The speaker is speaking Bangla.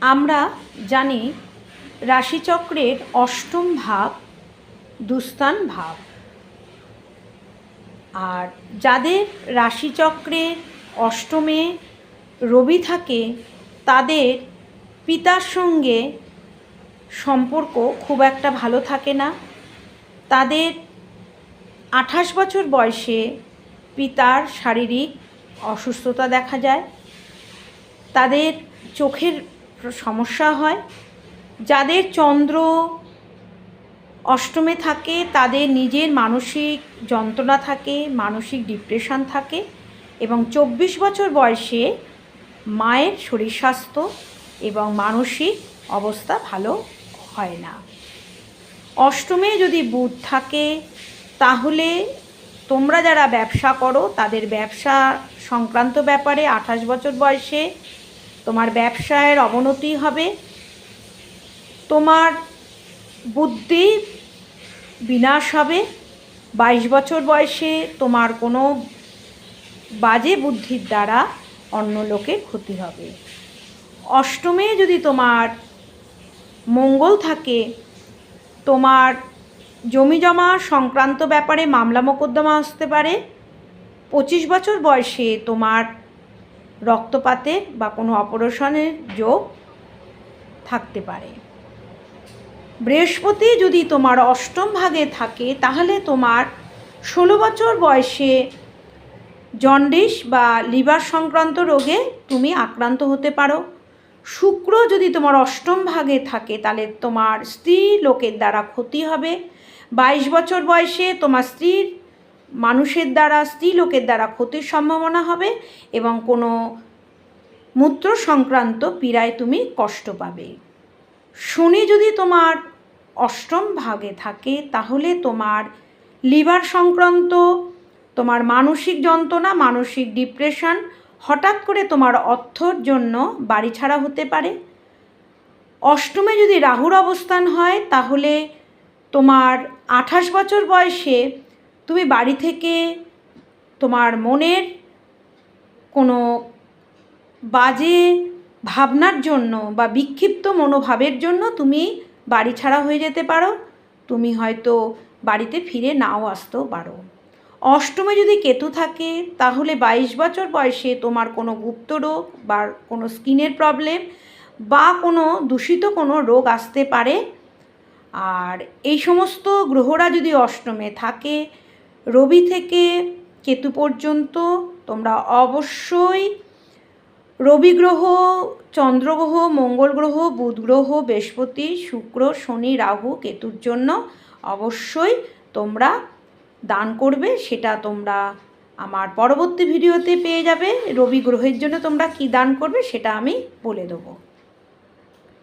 আমরা জানি রাশিচক্রের অষ্টম ভাব দুস্থান ভাব। আর যাদের রাশিচক্রের অষ্টমে রবি থাকে তাদের পিতার সঙ্গে সম্পর্ক খুব একটা ভালো থাকে না। তাদের 28 বছর বয়সে পিতার শারীরিক অসুস্থতা দেখা যায়, তাদের চোখের সমস্যা হয়। যাদের চন্দ্র অষ্টমে থাকে তাদের নিজের মানসিক যন্ত্রণা থাকে, মানসিক ডিপ্রেশন থাকে এবং 24 বছর বয়সে মায়ের শরীর স্বাস্থ্য এবং মানসিক অবস্থা ভালো হয় না। অষ্টমে যদি বুধ থাকে তাহলে তোমরা যারা ব্যবসা করো তাদের ব্যবসা সংক্রান্ত ব্যাপারে 28 বছর বয়সে তোমার ব্যবসায়ের অবনতি হবে। তোমার বুদ্ধি বিনাশ হবে। 22 বছর বয়সে তোমার কোনো বাজে বুদ্ধির দ্বারা অন্য লোকের ক্ষতি হবে। অষ্টমে যদি তোমার মঙ্গল থাকে তোমার জমিজমা সংক্রান্ত ব্যাপারে মামলা মোকদ্দমা আসতে পারে। 25 বছর বয়সে তোমার রক্তপাতের বা কোনো অপারেশনের যোগ থাকতে পারে। বৃহস্পতি যদি তোমার অষ্টম ভাগে থাকে তাহলে তোমার 16 বছর বয়সে জন্ডিস বা লিভার সংক্রান্ত রোগে তুমি আক্রান্ত হতে পারো। শুক্র যদি তোমার অষ্টম ভাগে থাকে তাহলে তোমার স্ত্রী লোকের দ্বারা ক্ষতি হবে। 22 বছর বয়সে তোমার স্ত্রী লোকের দ্বারা ক্ষতির সম্ভাবনা হবে এবং কোনো মূত্র সংক্রান্ত পীড়ায় তুমি কষ্ট পাবে। শনি যদি তোমার অষ্টম ভাগে থাকে তাহলে তোমার লিভার সংক্রান্ত তোমার মানসিক যন্ত্রণা, মানসিক ডিপ্রেশন, হঠাৎ করে তোমার অর্থর জন্য বাড়ি ছাড়া হতে পারে। অষ্টমে যদি রাহুর অবস্থান হয় তাহলে তোমার 28 বছর বয়সে তুমি বাড়ি থেকে তোমার মনের কোনো বাজে ভাবনার জন্য বা বিক্ষিপ্ত মনোভাবের জন্য তুমি বাড়ি ছাড়া হয়ে যেতে পারো। তুমি হয়তো বাড়িতে ফিরে নাও আসতেও পারো। অষ্টমে যদি কেতু থাকে তাহলে 22 বছর বয়সে তোমার কোনো গুপ্ত রোগ বা কোনো স্কিনের প্রবলেম বা কোনো দূষিত কোনো রোগ আসতে পারে। আর এই সমস্ত গ্রহরা যদি অষ্টমে থাকে রবি থেকে কেতু পর্যন্ত তোমরা অবশ্যই রবি গ্রহ, চন্দ্র গ্রহ, মঙ্গল গ্রহ, বুধ গ্রহ, বৃহস্পতি, শুক্র, শনি, রাহু, কেতুর জন্য অবশ্যই তোমরা দান করবে। সেটা তোমরা আমার পরবর্তী ভিডিওতে পেয়ে যাবে। রবি গ্রহের জন্য তোমরা কী দান করবে সেটা আমি বলে দেবো।